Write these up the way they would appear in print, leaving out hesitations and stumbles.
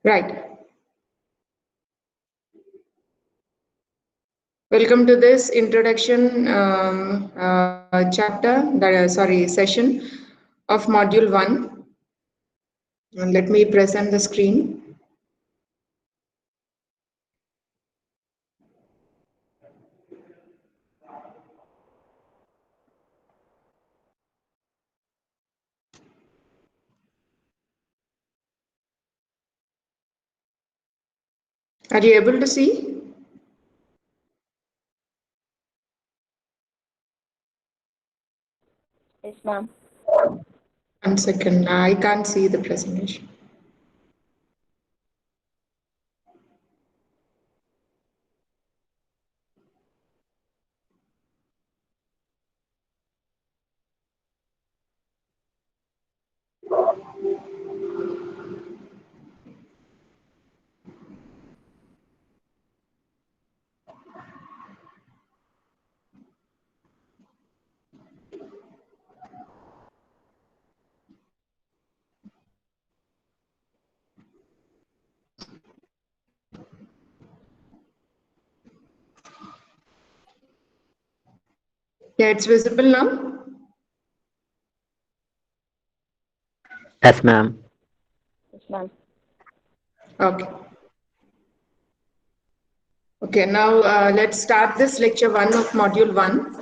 Right. Welcome to this introduction session of module 1. And let me present the screen. Are you able to see? Yes, ma'am. 1 second, I can't see the presentation. Yeah, it's visible now. Yes, ma'am. Yes, ma'am. Okay. Okay, now let's start this lecture 1 of module 1.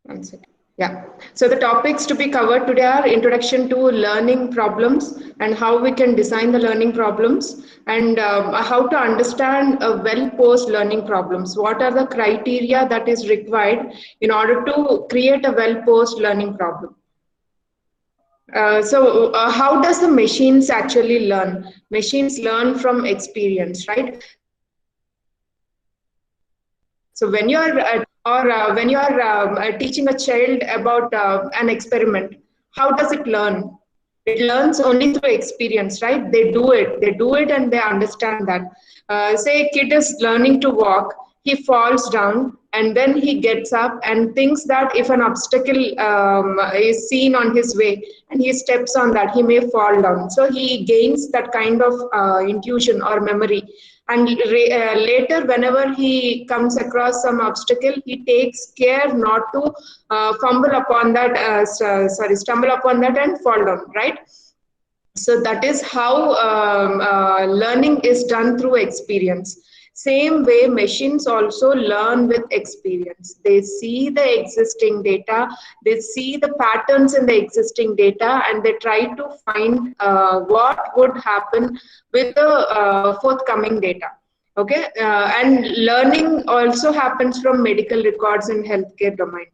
One second. Yeah. So the topics to be covered today are introduction to learning problems and how we can design the learning problems, and how to understand a well-posed learning problems. What are the criteria that is required in order to create a well-posed learning problem? How does the machines actually learn? Machines learn from experience, right? So when you are when you are teaching a child about an experiment, how does it learn? It learns only through experience, right? They do it, and they understand that. Say a kid is learning to walk, he falls down, and then he gets up and thinks that if an obstacle is seen on his way and he steps on that, he may fall down. So he gains that kind of intuition or memory, and later whenever he comes across some obstacle, he takes care not to stumble upon that and fall down, right? So that is how learning is done through experience. Same way machines also learn with experience. They see the existing data, they see the patterns in the existing data, and they try to find what would happen with the forthcoming data. Okay, and learning also happens from medical records in healthcare domain.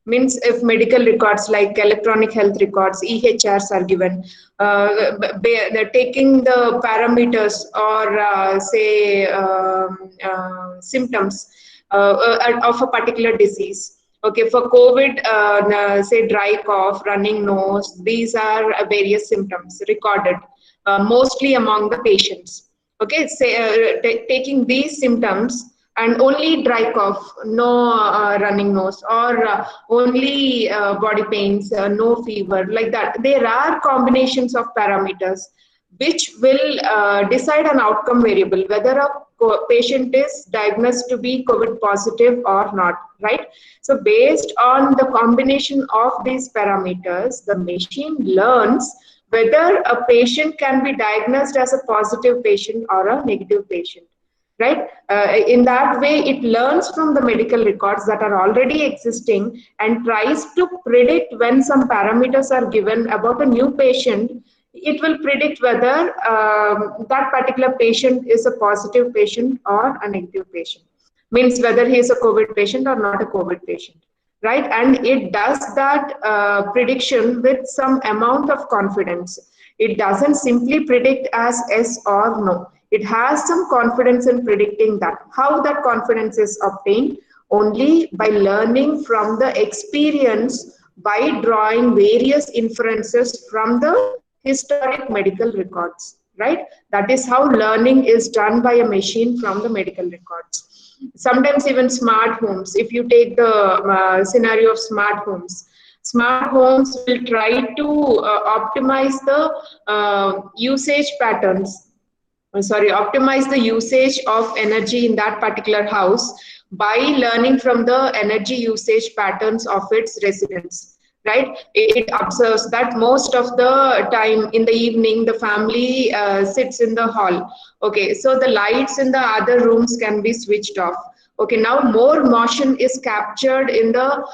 Means if medical records like electronic health records, EHRs are given, they're taking the parameters or symptoms of a particular disease. Okay, for COVID, say dry cough, running nose, these are various symptoms recorded, mostly among the patients. Okay, say taking these symptoms and only dry cough, no running nose, or only body pains, no fever, like that. There are combinations of parameters which will decide an outcome variable, whether a patient is diagnosed to be COVID positive or not, right? So based on the combination of these parameters, the machine learns whether a patient can be diagnosed as a positive patient or a negative patient, right? In that way, it learns from the medical records that are already existing and tries to predict when some parameters are given about a new patient. It will predict whether that particular patient is a positive patient or a negative patient. Means whether he is a COVID patient or not a COVID patient, right? And it does that prediction with some amount of confidence. It doesn't simply predict as yes or no. It has some confidence in predicting that. How that confidence is obtained? Only by learning from the experience, by drawing various inferences from the historic medical records, right? That is how learning is done by a machine from the medical records. Sometimes even smart homes, if you take the scenario of smart homes, Smart homes will try to optimize the usage patterns, optimize the usage of energy in that particular house by learning from the energy usage patterns of its residents. Right? It observes that most of the time in the evening, the family sits in the hall. Okay, so the lights in the other rooms can be switched off. Okay, now more motion is captured in the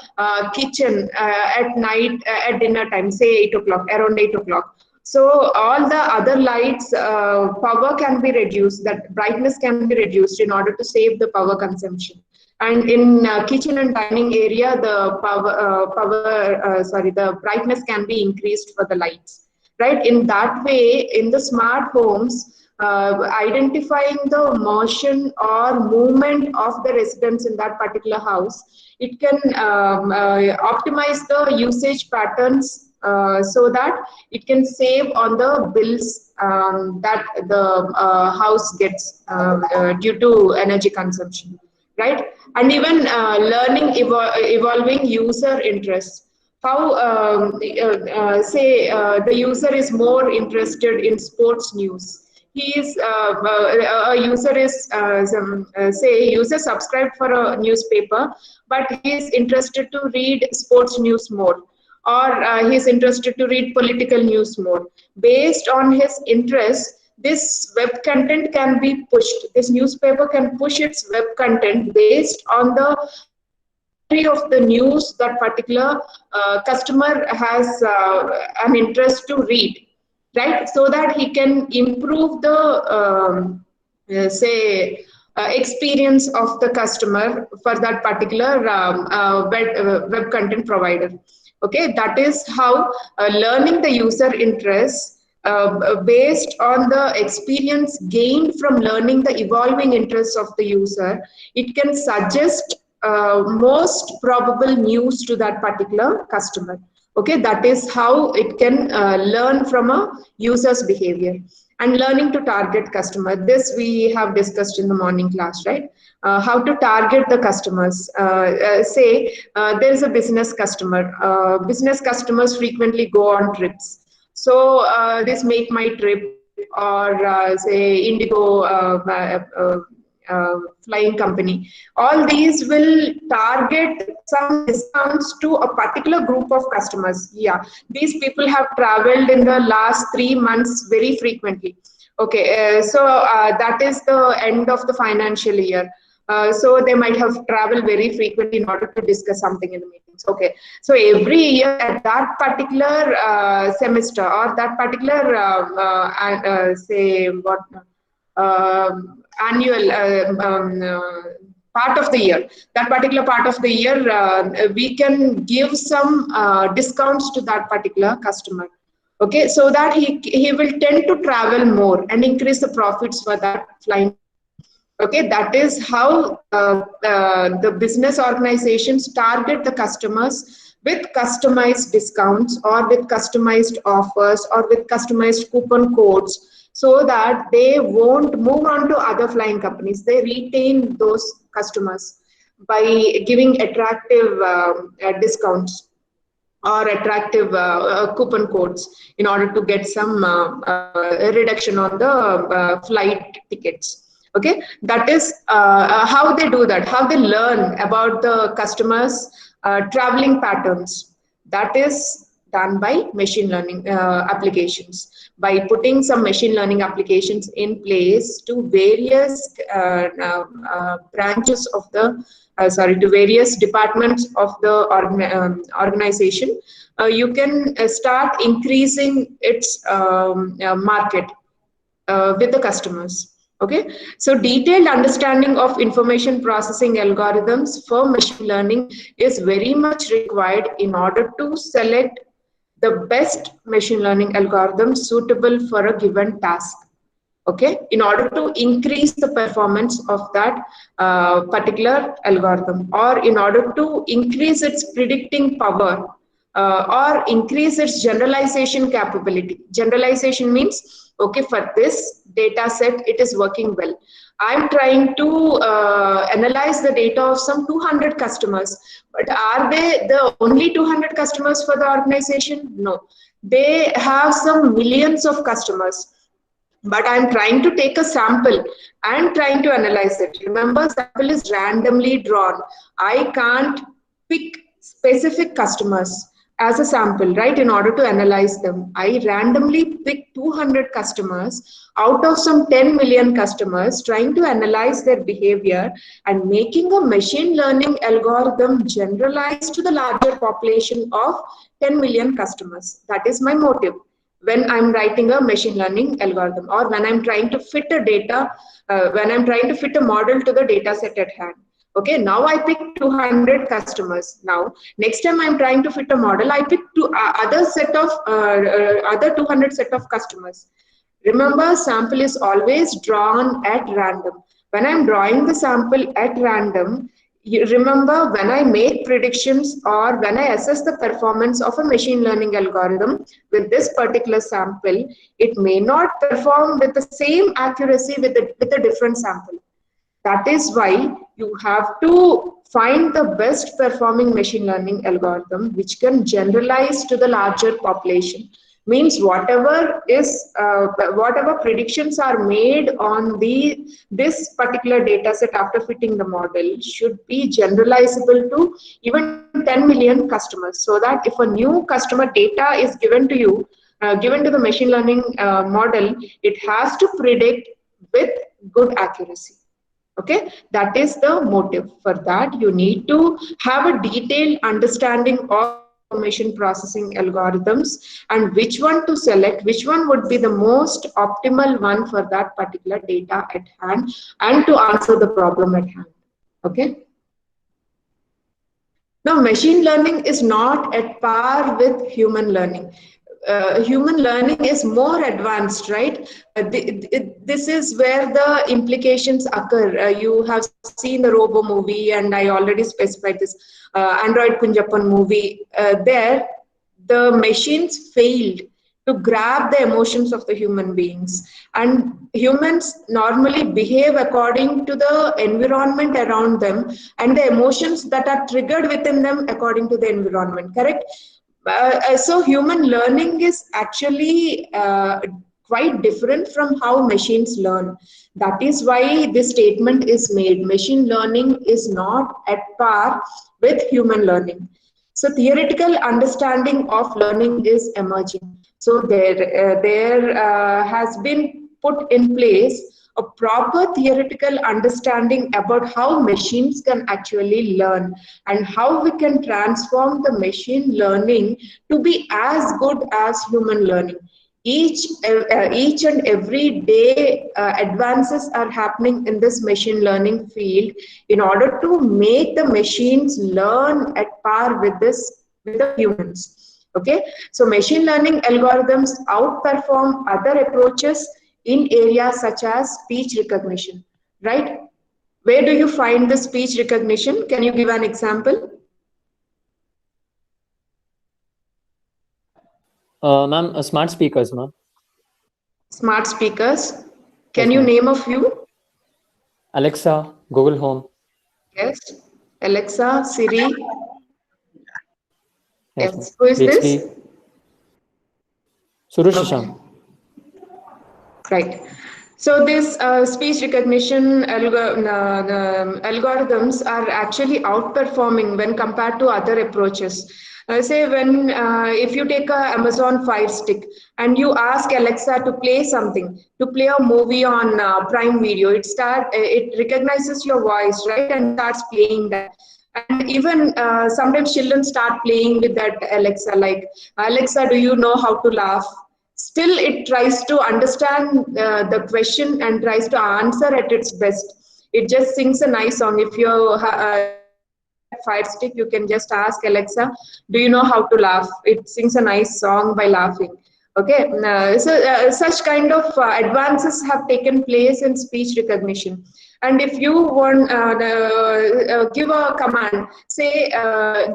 kitchen at night, at dinner time, say 8 o'clock, around 8 o'clock. So all the other lights, power can be reduced, that brightness can be reduced in order to save the power consumption. And in kitchen and dining area, the the brightness can be increased for the lights. Right? In that way, in the smart homes, identifying the motion or movement of the residents in that particular house, it can optimize the usage patterns so that it can save on the bills that the house gets due to energy consumption, right? And even learning evolving user interests. How, say, the user is more interested in sports news. He is a user is say user subscribed for a newspaper, but he is interested to read sports news more, or he is interested to read political news more. Based on his interest, this web content can be pushed. This newspaper can push its web content based on the category of the news that particular customer has an interest to read, right? So that he can improve the say experience of the customer for that particular web content provider. Okay, that is how learning the user interests based on the experience gained from learning the evolving interests of the user, it can suggest most probable news to that particular customer. Okay, that is how it can learn from a user's behavior. And learning to target customer, this we have discussed in the morning class, right? How to target the customers. Say there is a business customer. Business customers frequently go on trips. So this Make My Trip, or say Indigo flying company, all these will target some discounts to a particular group of customers. Yeah, these people have traveled in the last 3 months very frequently. Okay, so that is the end of the financial year. So they might have traveled very frequently in order to discuss something in the meetings. Okay, so every year at that particular semester, or that particular say what annual part of the year, that particular part of the year, we can give some discounts to that particular customer. Okay, so that he will tend to travel more and increase the profits for that flying. Okay, that is how the business organizations target the customers with customized discounts, or with customized offers, or with customized coupon codes, so that they won't move on to other flying companies. They retain those customers by giving attractive discounts or attractive coupon codes in order to get some reduction on the flight tickets. Okay, that is how they do that, how they learn about the customers' traveling patterns. That is done by machine learning applications, by putting some machine learning applications in place to various branches of the to various departments of the organization. You can start increasing its market with the customers. Okay, so detailed understanding of information processing algorithms for machine learning is very much required in order to select the best machine learning algorithm suitable for a given task. Okay, in order to increase the performance of that particular algorithm, or in order to increase its predicting power, or increase its generalization capability. Generalization means, okay, for this data set, it is working well. I'm trying to analyze the data of some 200 customers. But are they the only 200 customers for the organization? No. They have some millions of customers. But I'm trying to take a sample and trying to analyze it. Remember, sample is randomly drawn. I can't pick specific customers as a sample, right, in order to analyze them. I randomly pick 200 customers out of some 10 million customers, trying to analyze their behavior and making a machine learning algorithm generalized to the larger population of 10 million customers. That is my motive when I'm writing a machine learning algorithm, or when I'm trying to fit a data, when I'm trying to fit a model to the data set at hand. Okay, now I pick 200 customers. Now, next time I'm trying to fit a model, I pick other 200 set of customers. Remember, sample is always drawn at random. When I'm drawing the sample at random, you remember, when I make predictions or when I assess the performance of a machine learning algorithm with this particular sample, it may not perform with the same accuracy with a different sample. That is why you have to find the best performing machine learning algorithm which can generalize to the larger population. Means whatever predictions are made on this particular data set after fitting the model should be generalizable to even 10 million customers, so that if a new customer data is given to you, given to the machine learning model, it has to predict with good accuracy. Okay, that is the motive. For that, you need to have a detailed understanding of information processing algorithms and which one to select, which one would be the most optimal one for that particular data at hand and to answer the problem at hand. Okay. Now, machine learning is not at par with human learning. Human learning is more advanced, right? This is where the implications occur. You have seen the Robo movie, and I already specified this Android Kunjappan movie. There, the machines failed to grab the emotions of the human beings, and humans normally behave according to the environment around them and the emotions that are triggered within them according to the environment, correct? So human learning is actually quite different from how machines learn. That is why this statement is made: machine learning is not at par with human learning. So theoretical understanding of learning is emerging. So there has been put in place a proper theoretical understanding about how machines can actually learn and how we can transform the machine learning to be as good as human learning. Each and every day advances are happening in this machine learning field in order to make the machines learn at par with the humans. Okay, so machine learning algorithms outperform other approaches in areas such as speech recognition, right? Where do you find the speech recognition? Can you give an example? Ma'am, smart speakers, ma'am. Smart speakers. Can Yes, you ma'am. name a few? Alexa, Google Home. Yes. Alexa, Siri. Yes, ma'am. Yes. Who is this? Bixby. Surush Okay. Sham. Right. So this speech recognition algorithms are actually outperforming when compared to other approaches. Say when if you take a Amazon Fire Stick and you ask Alexa to play something, to play a movie on Prime Video, it recognizes your voice, right, and starts playing that. And even sometimes children start playing with that Alexa, like, Alexa, do you know how to laugh? Still it tries to understand the question and tries to answer at its best. It just sings a nice song. If you Fire Stick, you can just ask Alexa, do you know how to laugh? It sings a nice song by laughing. Okay, so such kind of advances have taken place in speech recognition. And if you want give a command, say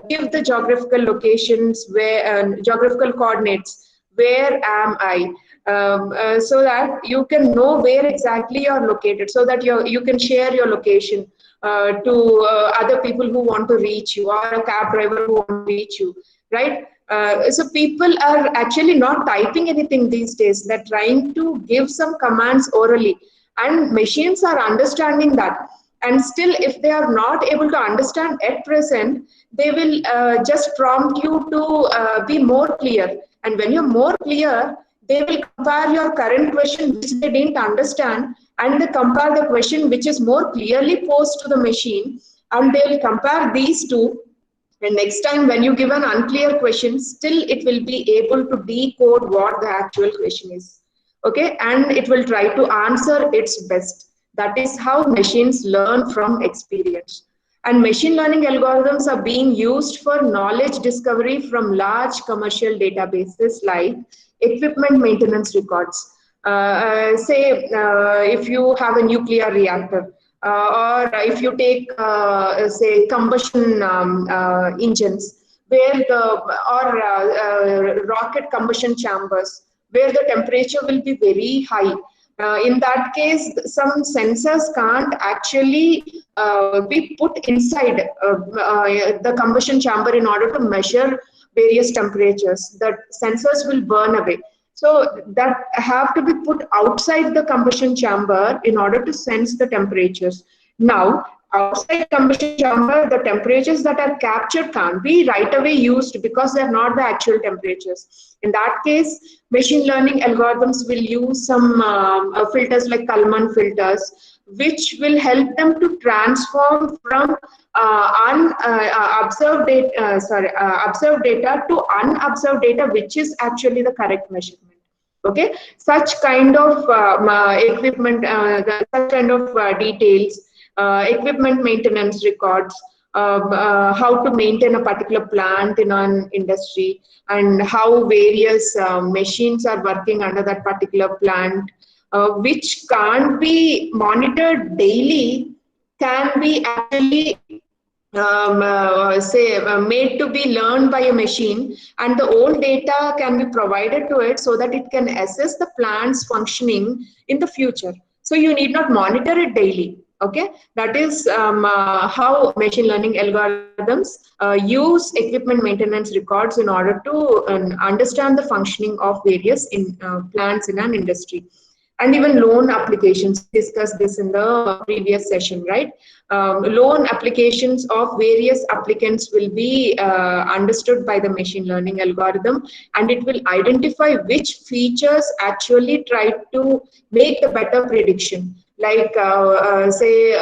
give the geographical locations, where geographical coordinates, where am I? so that you can know where exactly you're located, so that you can share your location to other people who want to reach you, or a cab driver who want to reach you, right? So people are actually not typing anything these days. They're trying to give some commands orally, and machines are understanding that. And still, if they are not able to understand at present, they will just prompt you to be more clear. And when you're more clear, they will compare your current question, which they didn't understand, and they compare the question which is more clearly posed to the machine, and they will compare these two. And next time when you give an unclear question, still it will be able to decode what the actual question is. Okay, and it will try to answer its best. That is how machines learn from experience. And machine learning algorithms are being used for knowledge discovery from large commercial databases like equipment maintenance records. Say if you have a nuclear reactor, or if you take say combustion engines, where the or rocket combustion chambers, where the temperature will be very high. In that case, some sensors can't actually be put inside the combustion chamber in order to measure various temperatures. The sensors will burn away. So that have to be put outside the combustion chamber in order to sense the temperatures. Now, outside combustion chamber, the temperatures that are captured can't be right away used because they're not the actual temperatures. In that case, machine learning algorithms will use some filters like Kalman filters, which will help them to transform from observed data to unobserved data, which is actually the correct measurement. Okay, such kind of equipment, such kind of details, equipment maintenance records, how to maintain a particular plant in an industry, and how various machines are working under that particular plant, which can't be monitored daily, can be actually made to be learned by a machine, and the old data can be provided to it so that it can assess the plant's functioning in the future. So you need not monitor it daily. Okay, that is how machine learning algorithms use equipment maintenance records in order to understand the functioning of various plants in an industry. And even loan applications, discussed this in the previous session, right? Loan applications of various applicants will be understood by the machine learning algorithm, and it will identify which features actually try to make a better prediction. Like say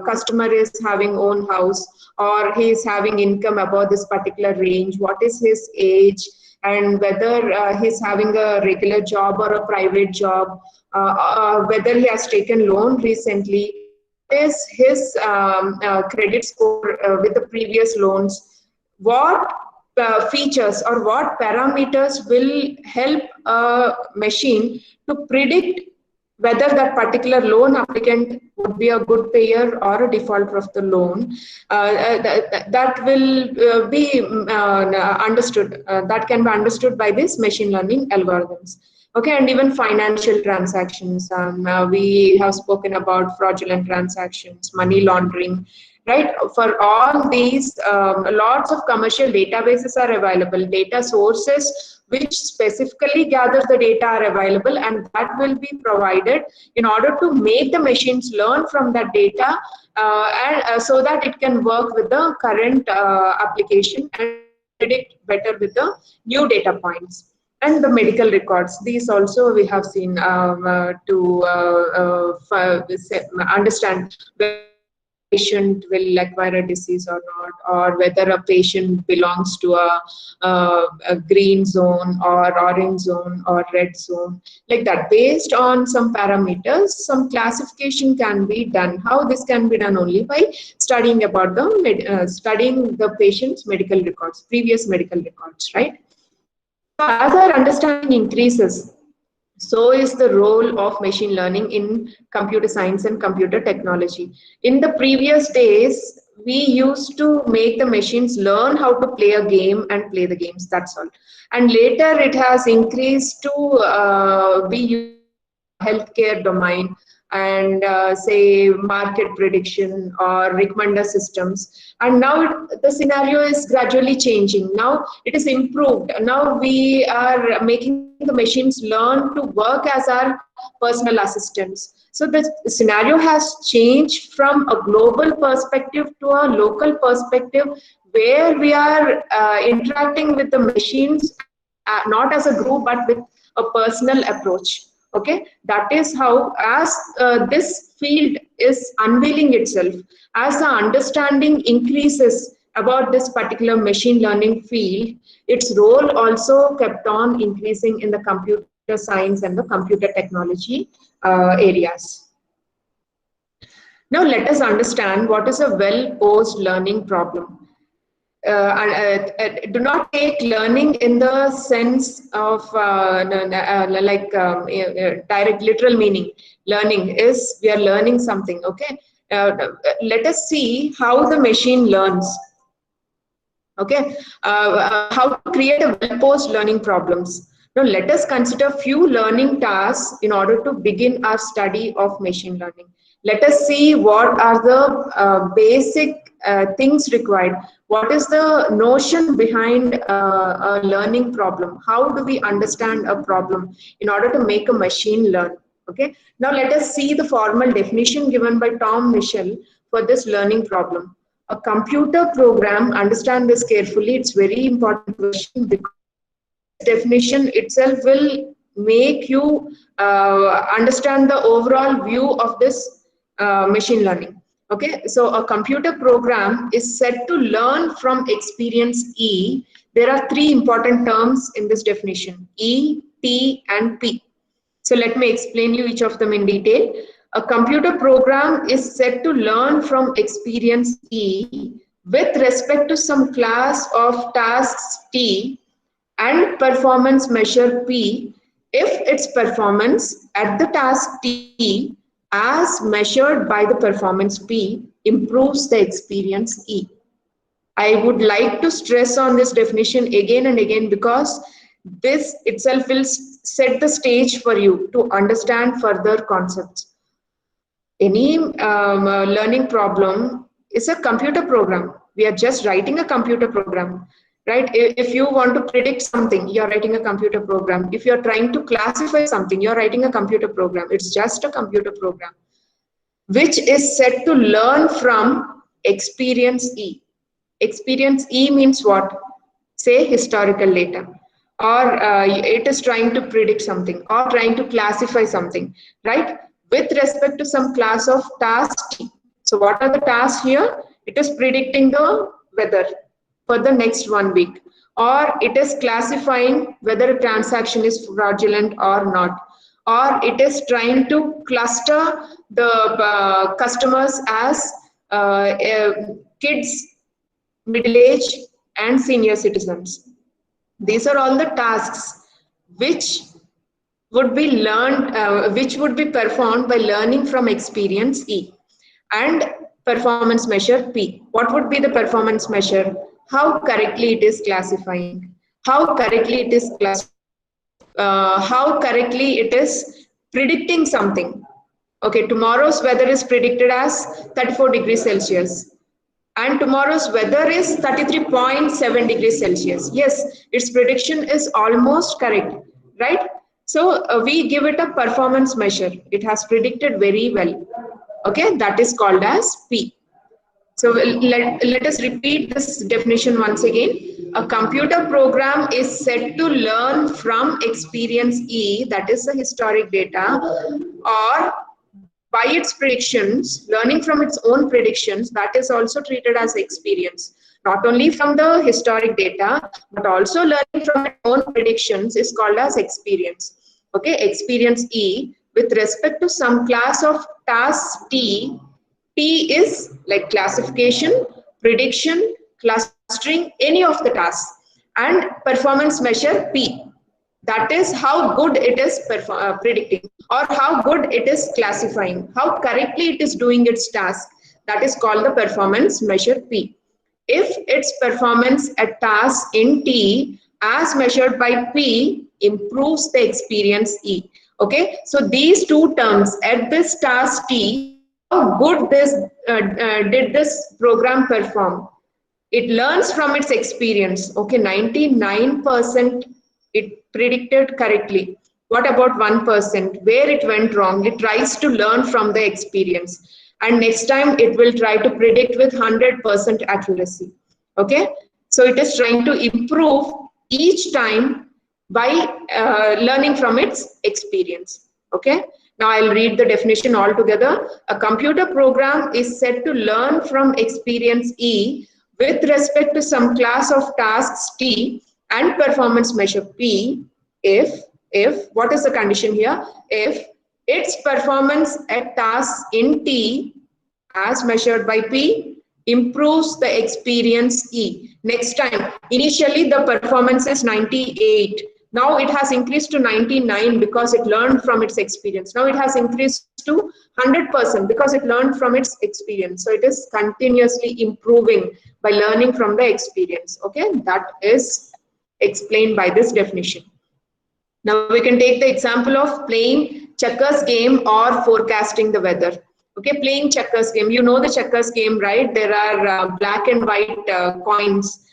customer is having own house, or he is having income above this particular range, what is his age, and whether he's having a regular job or a private job, whether he has taken loan recently, is his credit score with the previous loans, what features or what parameters will help a machine to predict whether that particular loan applicant would be a good payer or a defaulter of the loan. That will be understood. That can be understood by these machine learning algorithms. Okay, and even financial transactions. We have spoken about fraudulent transactions, money laundering, right? For all these, lots of commercial databases are available. Data sources which specifically gather the data are available, and that will be provided in order to make the machines learn from that data, and so that it can work with the current application and predict better with the new data points. And the medical records, these also we have seen to understand whether a patient will acquire a disease or not, or whether a patient belongs to a green zone or orange zone or red zone, like that. Based on some parameters, some classification can be done. How this can be done? Only by studying about studying the patient's medical records, previous medical records, right? As our understanding increases, so is the role of machine learning in computer science and computer technology. In the previous days, we used to make the machines learn how to play a game and play the games, that's all. And later it has increased to be used in healthcare domain, and say market prediction or recommender systems. And now the scenario is gradually changing. Now it is improved. Now we are making the machines learn to work as our personal assistants. So the scenario has changed from a global perspective to a local perspective, where we are interacting with the machines not as a group but with a personal approach. Okay, that is how, as this field is unveiling itself, as the understanding increases about this particular machine learning field, its role also kept on increasing in the computer science and the computer technology areas. Now let us understand what is a well-posed learning problem. Do not take learning in the sense of direct literal meaning. Learning is we are learning something. Okay, let us see how the machine learns. Okay, how to create a well-posed learning problems. Now let us consider few learning tasks in order to begin our study of machine learning. Let us see what are the basic things required. What is the notion behind a learning problem? How do we understand a problem in order to make a machine learn? Okay. Now let us see the formal definition given by Tom Mischel for this learning problem. A computer program, understand this carefully, it's very important question, because definition itself will make you understand the overall view of this machine learning. Okay, so a computer program is said to learn from experience E. There are three important terms in this definition: E, T, and P. So let me explain you each of them in detail. A computer program is said to learn from experience E with respect to some class of tasks T and performance measure P if its performance at the task T as measured by the performance P improves the experience E. I would like to stress on this definition again and again, because this itself will set the stage for you to understand further concepts. Any learning problem is a computer program. We are just writing a computer program, right? If you want to predict something, you're writing a computer program. If you're trying to classify something, you're writing a computer program. It's just a computer program, which is set to learn from experience E. Experience E means what? Say historical data, or it is trying to predict something or trying to classify something, right? With respect to some class of task T. So what are the tasks here? It is predicting the weather for the next 1 week, or it is classifying whether a transaction is fraudulent or not, or it is trying to cluster the customers as kids, middle age, and senior citizens. These are all the tasks which would be learned, which would be performed by learning from experience E. And performance measure P. What would be the performance measure? How correctly it is classifying, how correctly it is how correctly it is predicting something. Okay, tomorrow's weather is predicted as 34 degrees Celsius. And tomorrow's weather is 33.7 degrees Celsius. Yes, its prediction is almost correct, right? So we give it a performance measure. It has predicted very well. Okay, that is called as P. So let us repeat this definition once again. A computer program is said to learn from experience E, that is the historic data, or by its predictions, learning from its own predictions, that is also treated as experience. Not only from the historic data, but also learning from its own predictions is called as experience. Okay, experience E with respect to some class of tasks T. T is like classification, prediction, clustering, any of the tasks, and performance measure P. That is how good it is predicting, or how good it is classifying, how correctly it is doing its task. that is called the performance measure P. If its performance at task in T as measured by P improves the experience E. Okay, so these two terms at this task T, how good this did this program perform? It learns from its experience. Okay, 99% it predicted correctly. What about 1%? Where it went wrong? It tries to learn from the experience. And next time it will try to predict with 100% accuracy. Okay, so it is trying to improve each time by learning from its experience. Okay, now I'll read the definition all together. A computer program is said to learn from experience E with respect to some class of tasks T and performance measure P if what is the condition here? If its performance at tasks in T as measured by P improves the experience E. Next time, initially the performance is 98. Now it has increased to 99 because it learned from its experience. Now it has increased to 100% because it learned from its experience. So it is continuously improving by learning from the experience. Okay, that is explained by this definition. Now we can take the example of playing checkers game or forecasting the weather. Okay, playing checkers game. You know the checkers game, right? There are black and white coins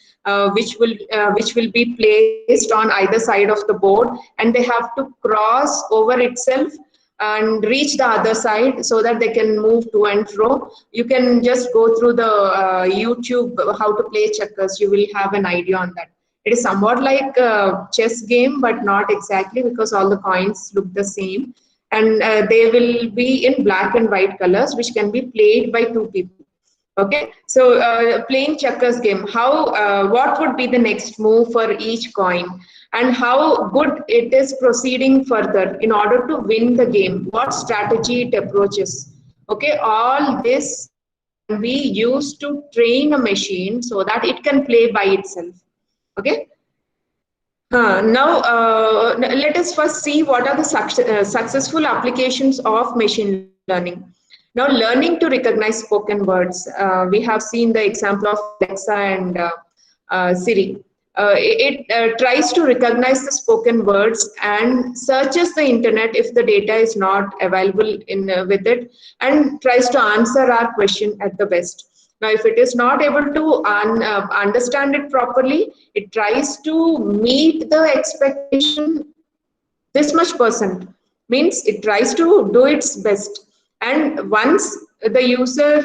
which will be placed on either side of the board, and they have to cross over itself and reach the other side so that they can move to and fro. You can just go through the YouTube how to play checkers. You will have an idea on that. It is somewhat like a chess game, but not exactly because all the coins look the same. And they will be in black and white colors, which can be played by two people. Okay, so playing checkers game, how what would be the next move for each coin, and how good it is proceeding further in order to win the game, what strategy it approaches. Okay, all this can be used to train a machine so that it can play by itself. Okay. Now, let us first see what are the successful applications of machine learning. Now, learning to recognize spoken words. We have seen the example of Alexa and Siri. It tries to recognize the spoken words and searches the internet if the data is not available with it, and tries to answer our question at the best. Now, if it is not able to understand it properly, it tries to meet the expectation this much %. Means it tries to do its best. And once the user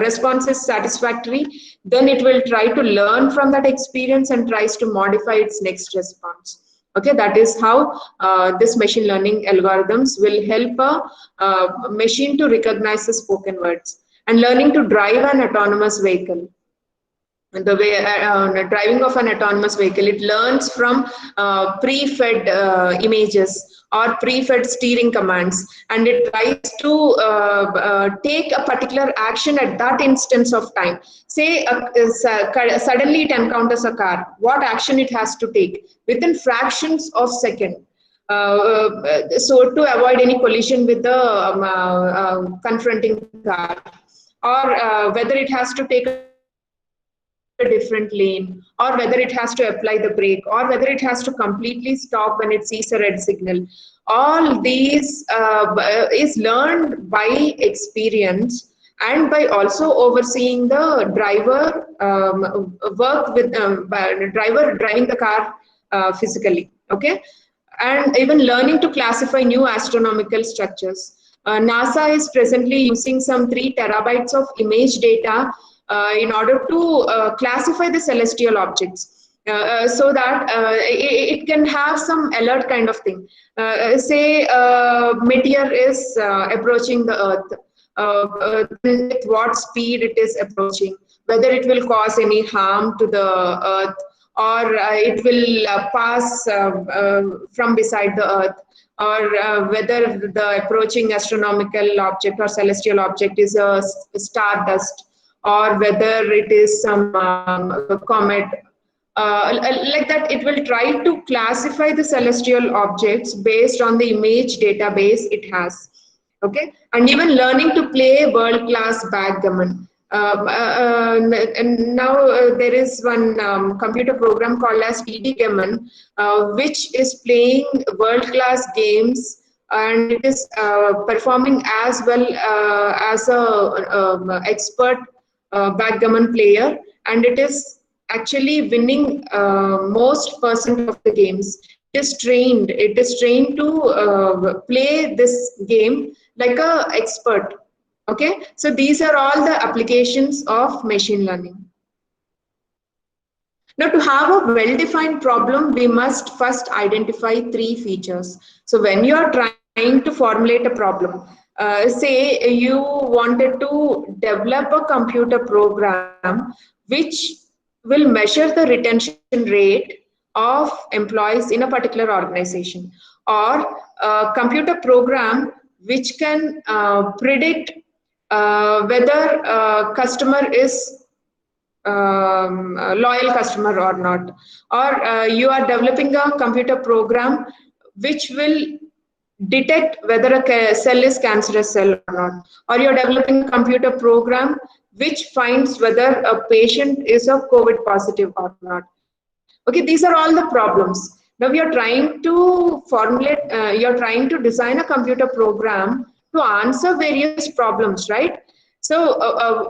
response is satisfactory, then it will try to learn from that experience and tries to modify its next response. Okay, that is how this machine learning algorithms will help a machine to recognize the spoken words. And learning to drive an autonomous vehicle. The way driving of an autonomous vehicle, it learns from pre-fed images or pre-fed steering commands, and it tries to take a particular action at that instance of time. Say suddenly it encounters a car, what action it has to take within fractions of second. So to avoid any collision with the confronting car, or whether it has to take a different lane, or whether it has to apply the brake, or whether it has to completely stop when it sees a red signal. All these is learned by experience and by also overseeing the driver work with driver driving the car physically. Okay, and even learning to classify new astronomical structures. NASA is presently using some 3 terabytes of image data in order to classify the celestial objects, so that it can have some alert kind of thing. Say meteor is approaching the Earth, with what speed it is approaching, whether it will cause any harm to the Earth, or it will pass from beside the Earth, or whether the approaching astronomical object or celestial object is a stardust, or whether it is some comet. Like that, it will try to classify the celestial objects based on the image database it has. Okay, and even learning to play world-class backgammon. And now there is one computer program called as TD Gammon, which is playing world-class games, and it is performing as well as a expert backgammon player, and it is actually winning most percent of the games. It is trained to play this game like a expert. Okay, so these are all the applications of machine learning. Now, to have a well-defined problem, we must first identify three features. So when you are trying to formulate a problem, say you wanted to develop a computer program which will measure the retention rate of employees in a particular organization, or a computer program which can predict whether a customer is a loyal customer or not, or you are developing a computer program which will detect whether a cell is cancerous cell or not, or you're developing a computer program which finds whether a patient is a COVID positive or not. Okay, these are all the problems. Now we are trying to formulate, you're trying to design a computer program to answer various problems, right? So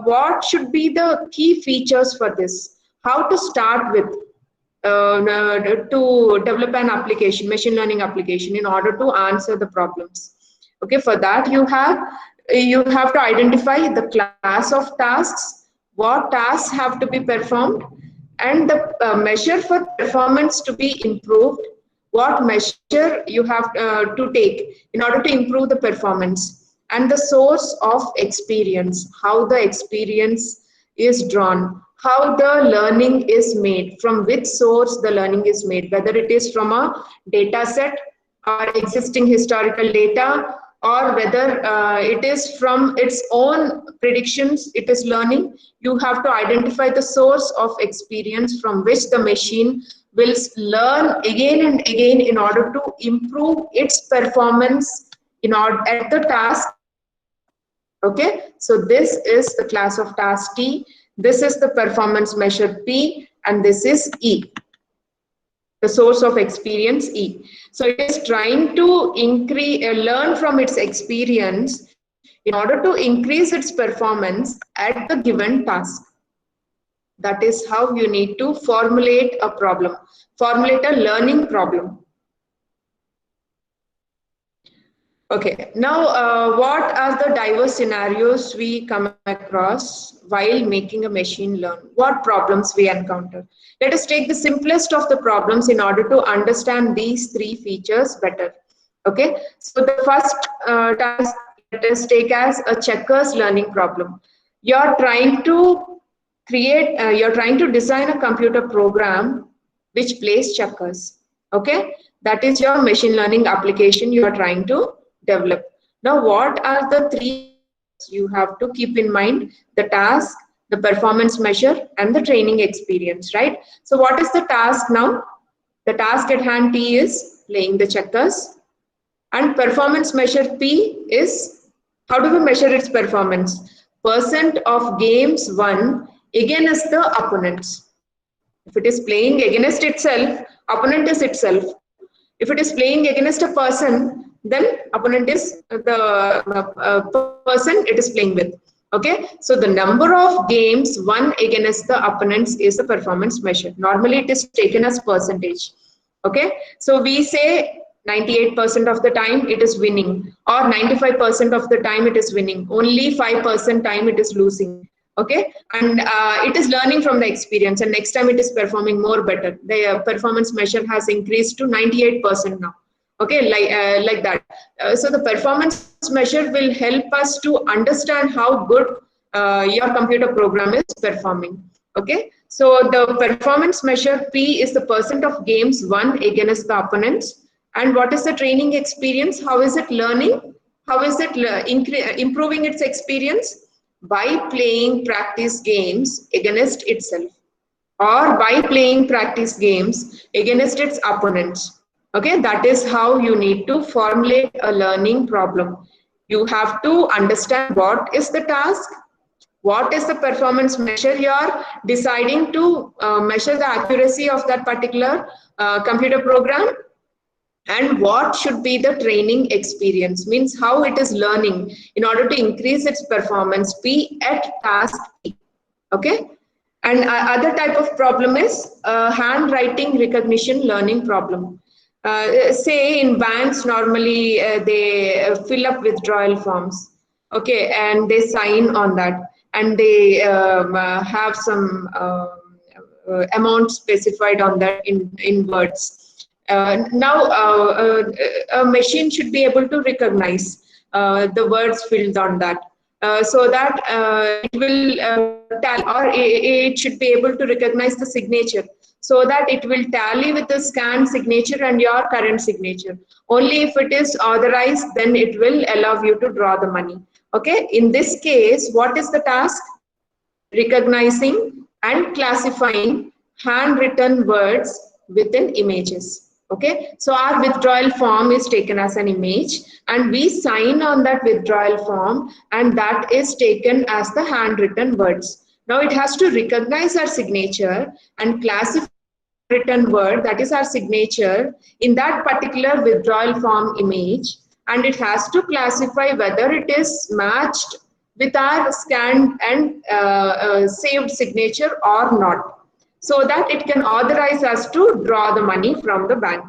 what should be the key features for this? How to start with to develop an application, machine learning application, in order to answer the problems. Okay, for that you have to identify the class of tasks, what tasks have to be performed, and the measure for performance to be improved, what measure you have to take in order to improve the performance, and the source of experience, how the experience is drawn, how the learning is made, from which source the learning is made, whether it is from a data set or existing historical data, or whether it is from its own predictions it is learning. You have to identify the source of experience from which the machine will learn again and again in order to improve its performance at the task. Okay, so this is the class of task T, this is the performance measure P, and this is E, the source of experience E. So it is trying to learn from its experience in order to increase its performance at the given task. That is how you need to formulate a problem, formulate a learning problem. Okay, now what are the diverse scenarios we come across while making a machine learn? What problems we encounter? Let us take the simplest of the problems in order to understand these three features better. Okay, so the first task, let us take as a checkers learning problem. You're trying to you're trying to design a computer program which plays checkers. Okay, that is your machine learning application you are trying to develop. Now, what are the three you have to keep in mind? The task, the performance measure, and the training experience, right? So what is the task now? The task at hand T is playing the checkers, and performance measure P is, how do we measure its performance? Percent of games won against the opponents. If it is playing against itself, opponent is itself. If it is playing against a person, then opponent is the person it is playing with. Okay, so the number of games won against the opponents is the performance measure. Normally it is taken as percentage. Okay, so we say 98% of the time it is winning, or 95% of the time it is winning, only 5% time it is losing. Okay, and it is learning from the experience, and next time it is performing more better. The performance measure has increased to 98% now. Okay, like that. So the performance measure will help us to understand how good your computer program is performing. Okay, so the performance measure P is the percent of games won against the opponents. And what is the training experience? How is it learning? How is it improving its experience? By playing practice games against itself, or by playing practice games against its opponents. Okay, that is how you need to formulate a learning problem. You have to understand what is the task, what is the performance measure you're deciding to measure the accuracy of that particular computer program, and what should be the training experience, means how it is learning in order to increase its performance P at task P. Okay. And other type of problem is handwriting recognition learning problem. Say in banks, normally they fill up withdrawal forms, okay, and they sign on that, and they have some amount specified on that in words. A machine should be able to recognize the words filled on that, so that it will tally, or it should be able to recognize the signature, so that it will tally with the scanned signature and your current signature. Only if it is authorized, then it will allow you to draw the money. Okay, in this case, what is the task? Recognizing and classifying handwritten words within images. Okay, so our withdrawal form is taken as an image, and we sign on that withdrawal form, and that is taken as the handwritten words. Now it has to recognize our signature and classify written word, that is our signature, in that particular withdrawal form image, and it has to classify whether it is matched with our scanned and saved signature or not, so that it can authorize us to draw the money from the bank,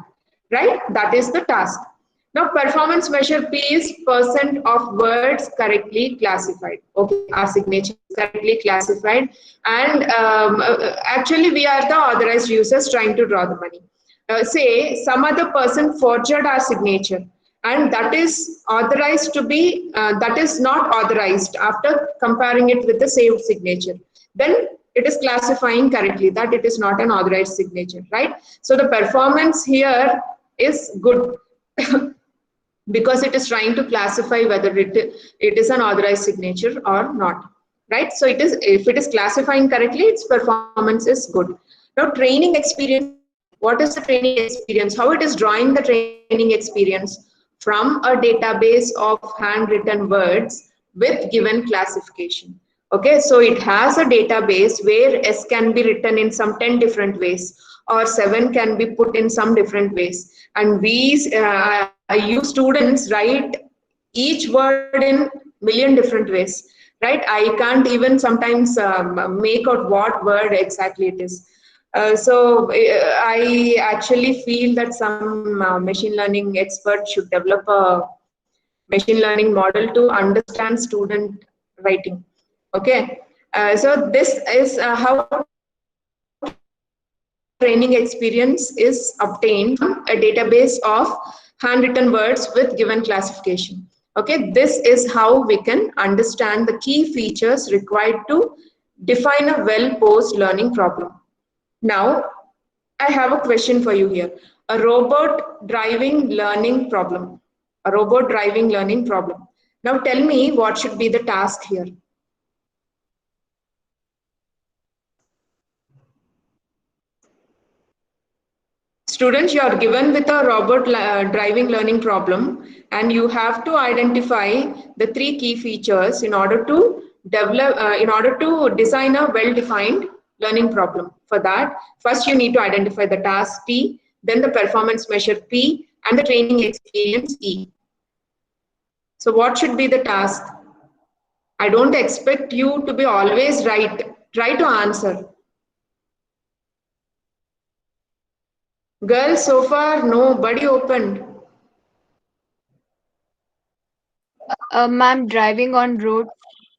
right? That is the task. Now, performance measure P is % of words correctly classified. Okay, our signature is correctly classified, and actually we are the authorized users trying to draw the money. Say some other person forged our signature, and that is authorized to be, that is not authorized after comparing it with the saved signature. Then it is classifying correctly that it is not an authorized signature, right? So the performance here is good. Because it is trying to classify whether it is an authorized signature or not, right? So it is, if it is classifying correctly, its performance is good. Now, training experience. What is the training experience? How it is drawing the training experience from a database of handwritten words with given classification. Okay, so it has a database where S can be written in some 10 different ways, or 7 can be put in some different ways, and we you students write each word in million different ways, right? I can't even sometimes make out what word exactly it is. I actually feel that some machine learning expert should develop a machine learning model to understand student writing. Okay, so this is how training experience is obtained from a database of handwritten words with given classification. Okay, this is how we can understand the key features required to define a well-posed learning problem. Now, I have a question for you here. A robot driving learning problem. A robot driving learning problem. Now tell me what should be the task here. Students, you are given with a robot driving learning problem, and you have to identify the 3 key features in order to develop, in order to design a well-defined learning problem. For that, first you need to identify the task T, then the performance measure P, and the training experience E. So what should be the task? I don't expect you to be always right. Try to answer. Girls, so far nobody opened. Ma'am, driving on road.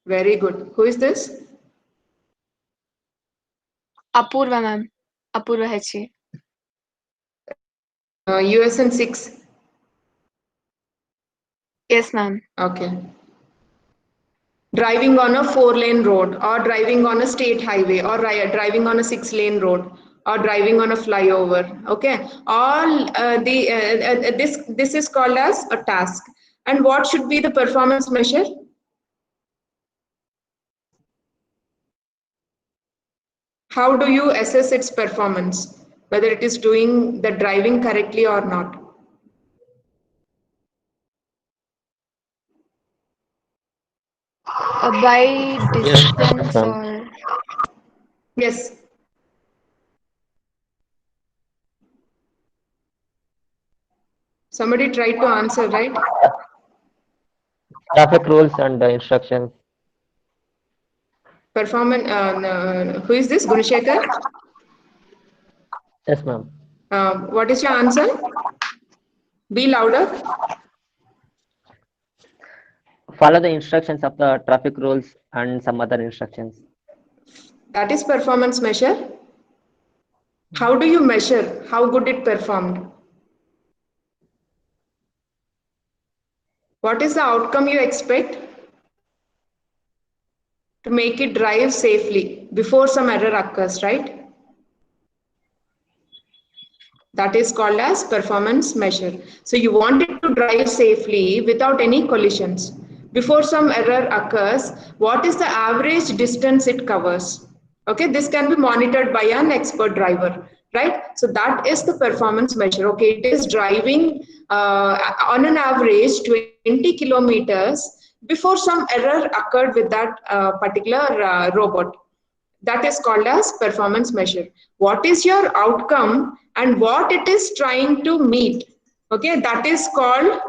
Very good. Who is this? Apurva, ma'am. Apurva H. USN 6. Yes, ma'am. Okay. Driving on a 4-lane road, or driving on a state highway, or driving on a 6-lane road, or driving on a flyover. Okay. All this is called as a task. And what should be the performance measure? How do you assess its performance, whether it is doing the driving correctly or not? By Yes, distance ma'am. or Yes. Somebody tried to answer, right? Traffic rules and instructions. Performance. Who is this? Gunashekar? Yes, ma'am. What is your answer? Be louder. Follow the instructions of the traffic rules and some other instructions. That is performance measure. How do you measure how good it performed? What is the outcome you expect to make it drive safely before some error occurs, right? That is called as performance measure. So you want it to drive safely without any collisions. Before some error occurs, what is the average distance it covers? Okay, this can be monitored by an expert driver, right? So that is the performance measure. Okay, it is driving on an average 20 kilometers before some error occurred with that particular robot. That is called as performance measure. What is your outcome and what it is trying to meet? Okay, that is called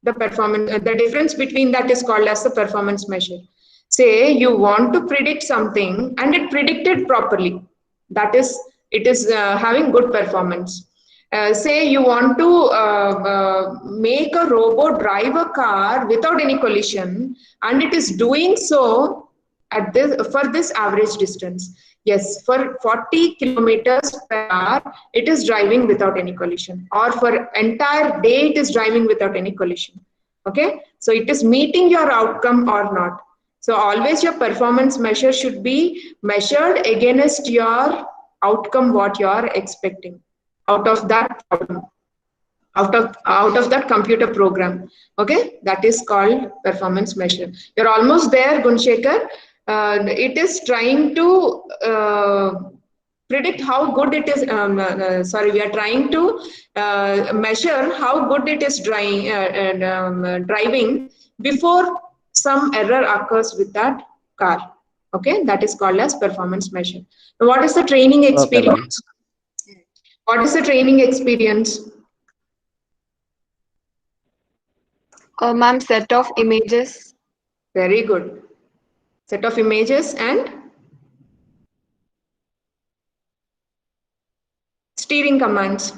the performance. The difference between that is called as the performance measure. Say you want to predict something and it predicted properly. That is, it is having good performance. Say you want to make a robot drive a car without any collision and it is doing so at this for this average distance. Yes, for 40 kilometers per hour, it is driving without any collision, or for entire day, it is driving without any collision. Okay, so it is meeting your outcome or not. So always your performance measure should be measured against your outcome, what you are expecting out of that problem, out of that computer program. Okay, that is called performance measure. You're almost there, Gunshekar. It is trying to predict how good it is. Sorry, we are trying to measure how good it is driving before some error occurs with that car. Okay, that is called as performance measure. Now, what is the training Okay, ma'am. experience? What is the training experience? ma'am, set of images. Very good. Set of images and steering commands.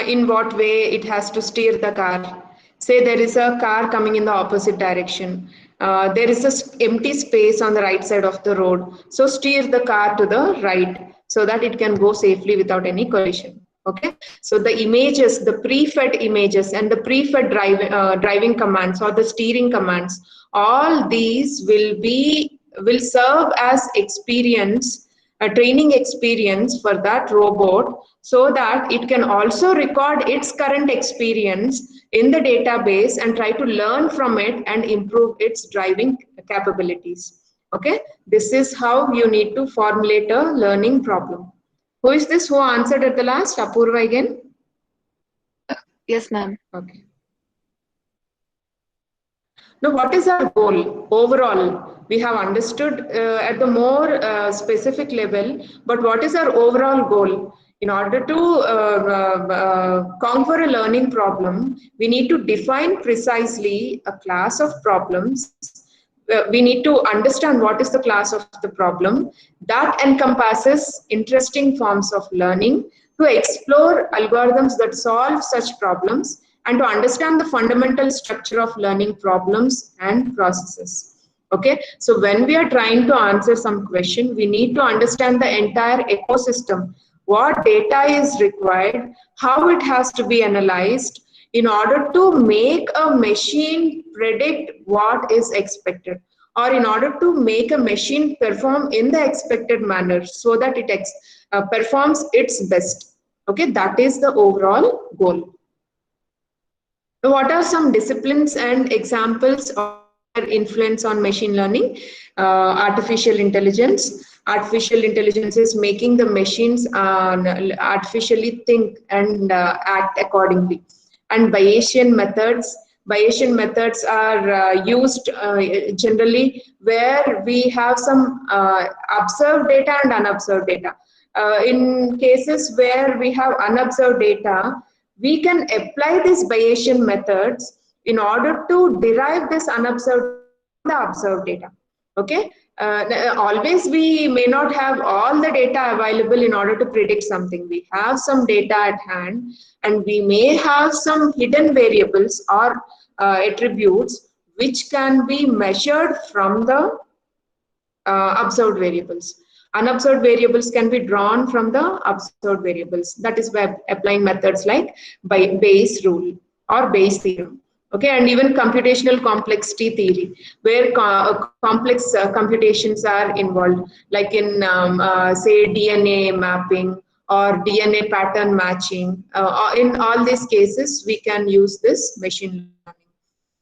In what way it has to steer the car. Say there is a car coming in the opposite direction. There is a empty space on the right side of the road. So steer the car to the right so that it can go safely without any collision. Okay. So the images, the pre-fed images and the pre-fed driving commands or the steering commands, all these will serve as experience, a training experience for that robot, so that it can also record its current experience in the database and try to learn from it and improve its driving capabilities. Okay, this is how you need to formulate a learning problem. Who is this who answered at the last? Apurva again? Yes, ma'am. Okay. Now, what is our goal overall? We have understood at the more specific level, but what is our overall goal? In order to conquer a learning problem, we need to define precisely a class of problems. We need to understand what is the class of the problem that encompasses interesting forms of learning, to explore algorithms that solve such problems, and to understand the fundamental structure of learning problems and processes. Okay, so when we are trying to answer some question, we need to understand the entire ecosystem, what data is required, how it has to be analyzed in order to make a machine predict what is expected, or in order to make a machine perform in the expected manner so that it performs its best. Okay, that is the overall goal. What are some disciplines and examples of their influence on machine learning? Artificial intelligence. Artificial intelligence is making the machines artificially think and act accordingly. And Bayesian methods. Bayesian methods are used generally where we have some observed data and unobserved data. In cases where we have unobserved data, we can apply these Bayesian methods in order to derive this unobserved from the observed data. Okay, always we may not have all the data available in order to predict something. We have some data at hand, and we may have some hidden variables or attributes which can be measured from the observed variables. Unobserved variables can be drawn from the observed variables. That is by applying methods like Bayes rule or Bayes theorem. Okay, and even computational complexity theory, where complex computations are involved, like in say DNA mapping or DNA pattern matching. In all these cases, we can use this machine learning,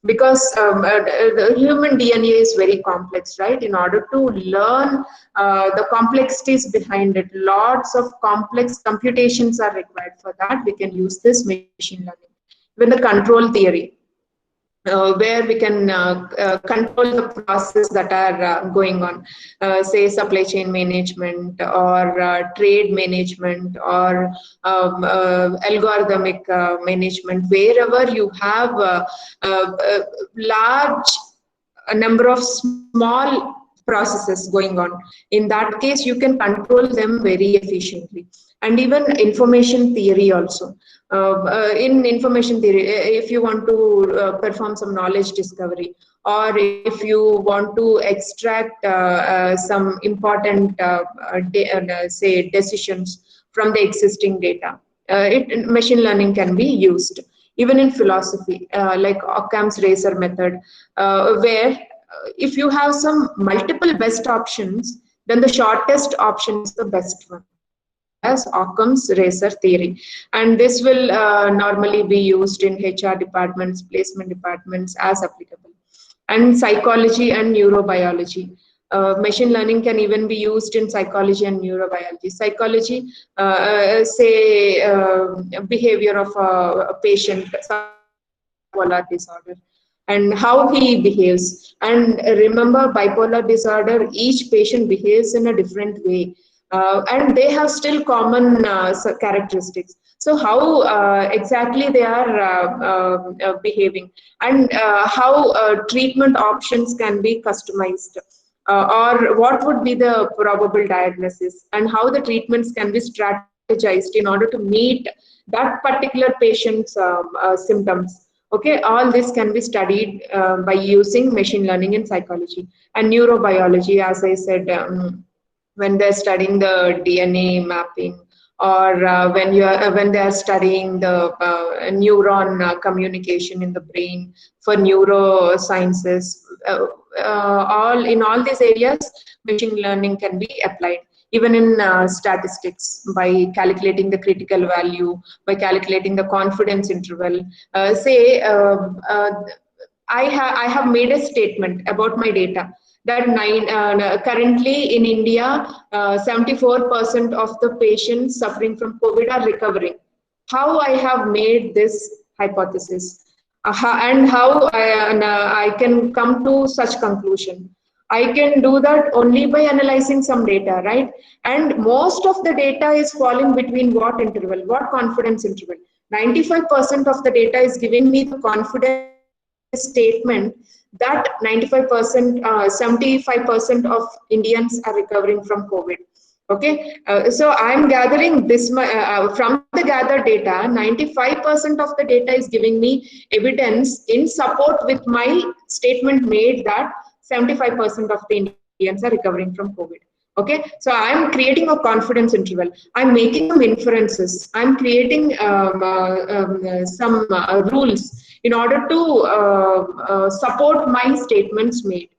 because the human DNA is very complex, right? In order to learn the complexities behind it, lots of complex computations are required. For that, we can use this machine learning. Even the control theory, where we can control the process that are going on, say supply chain management or trade management or algorithmic management, wherever you have a large number of small processes going on. In that case, you can control them very efficiently. And even information theory also. In information theory, if you want to perform some knowledge discovery, or if you want to extract some important, say, decisions from the existing data, machine learning can be used. Even in philosophy, like Occam's razor method, where if you have some multiple best options, then the shortest option is the best one, as Occam's razor theory. And this will normally be used in HR departments, placement departments as applicable. And psychology and neurobiology. Machine learning can even be used in psychology and neurobiology. Psychology, say, behavior of a patient, bipolar disorder, and how he behaves. And remember, bipolar disorder, each patient behaves in a different way. And they have still common characteristics. So how exactly they are behaving, and how treatment options can be customized, or what would be the probable diagnosis, and how the treatments can be strategized in order to meet that particular patient's symptoms. Okay, all this can be studied by using machine learning in psychology. And neurobiology, as I said, when they're studying the DNA mapping, or when they are studying the neuron communication in the brain for neurosciences, in all these areas, machine learning can be applied. Even in statistics, by calculating the critical value, by calculating the confidence interval. Say, I have made a statement about my data that currently in India, 74% of the patients suffering from COVID are recovering. How I have made this hypothesis, and how I can come to such conclusion. I can do that only by analyzing some data, right? And most of the data is falling between what interval, what confidence interval. 95% of the data is giving me the confidence statement that 95%, 75% of Indians are recovering from COVID. Okay, so I'm gathering this from the gathered data. 95% of the data is giving me evidence in support with my statement made that 75% of the Indians are recovering from COVID. Okay, so I'm creating a confidence interval. I'm making some inferences. I'm creating some rules in order to support my statements made.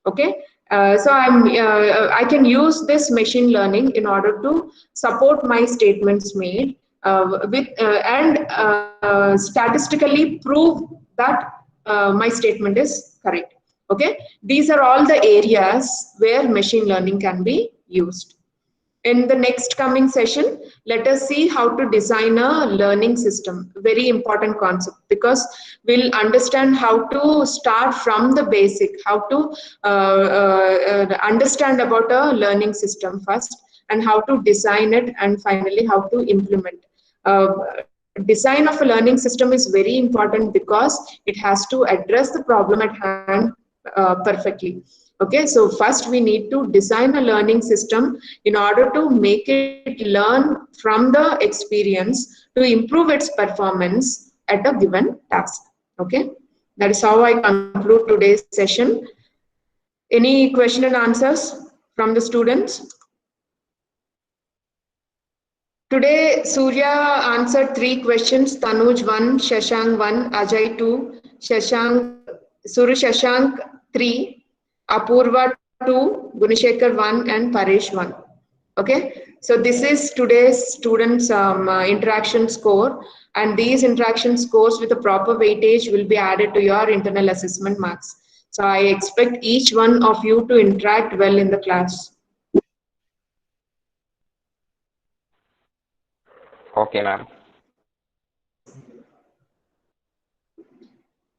Okay, so I can use this machine learning in order to support my statements made and statistically prove that my statement is correct. Okay, these are all the areas where machine learning can be used. In the next coming session, let us see how to design a learning system. Very important concept, because we'll understand how to start from the basic, how to understand about a learning system first, and how to design it, and finally how to implement. Design of a learning system is very important because it has to address the problem at hand perfectly. Okay, so first we need to design a learning system in order to make it learn from the experience to improve its performance at a given task. Okay, that is how I conclude today's session. Any question and answers from the students? Today, Surya answered 3 questions, Tanuj 1, Shashank 1, Ajay 2, Suru Shashank 3, Apurva 2, Gunashekar 1, and Paresh 1. Okay, so this is today's students' interaction score, and these interaction scores with a proper weightage will be added to your internal assessment marks. So I expect each one of you to interact well in the class. Okay, ma'am.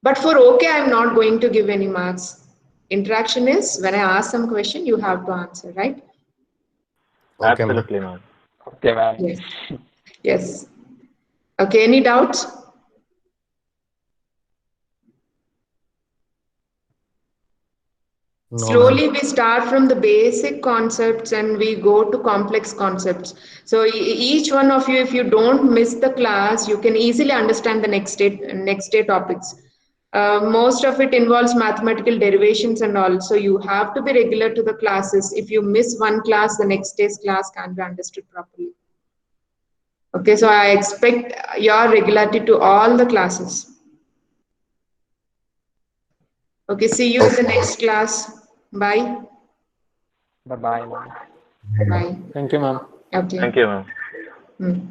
But for okay, I'm not going to give any marks. Interaction is when I ask some question, you have to answer, right? Okay, ma'am. Absolutely, ma'am. Okay, ma'am. Yes. Yes. Okay, any doubts? No, Slowly ma'am. we start from the basic concepts and we go to complex concepts. So each one of you, if you don't miss the class, you can easily understand the next day topics. Most of it involves mathematical derivations and all. So you have to be regular to the classes. If you miss one class, the next day's class can't be understood properly. Okay, so I expect your regularity to all the classes. Okay, see you in the next class. Bye. Bye-bye, ma'am. Bye. Thank you, ma'am. Okay. Thank you, ma'am. Hmm.